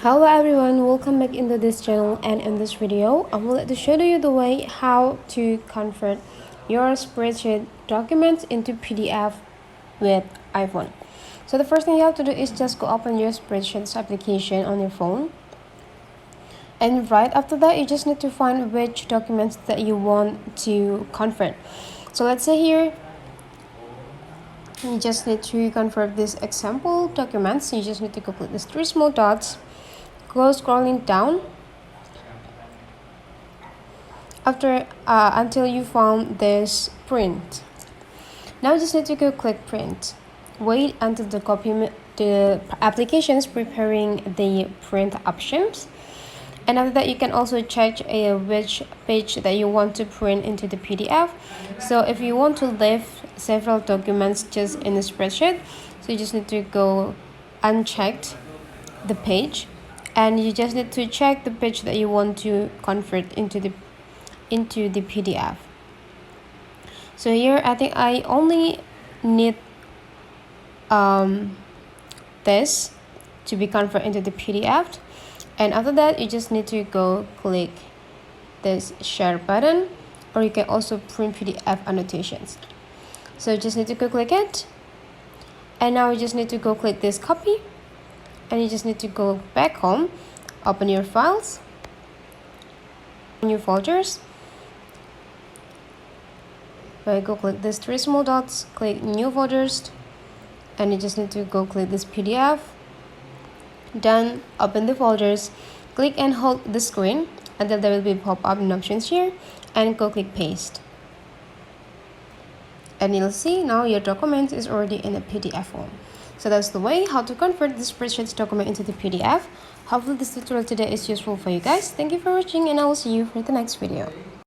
Hello everyone, welcome back into this channel, and in this video I would like to show you the way how to convert your spreadsheet documents into PDF with iPhone. So the first thing you have to do is just go open your spreadsheets application on your phone, and right after that you just need to find which documents that you want to convert. So let's say here you just need to convert this example documents. You just need to click these three small dots, go scrolling down until you found this print. Now you just need to go click print. Wait until the application is preparing the print options, and after that you can also check which page that you want to print into the PDF. So if you want to leave several documents just in the spreadsheet, so you just need to go uncheck the page, and you just need to check the page that you want to convert into the PDF. So here I think I only need this to be converted into the PDF, and after that you just need to go click this share button, or you can also print PDF annotations. So you just need to go click it, and now you just need to go click this copy, and you just need to go back home, open your files, new folders, go click these three small dots, click new folders, and you just need to go click this PDF. Done, open the folders, click and hold the screen until there will be pop-up options here, and go click paste, and you'll see now your document is already in a PDF form. So that's the way how to convert the spreadsheet document into the PDF. Hopefully this tutorial today is useful for you guys. Thank you for watching, and I will see you for the next video.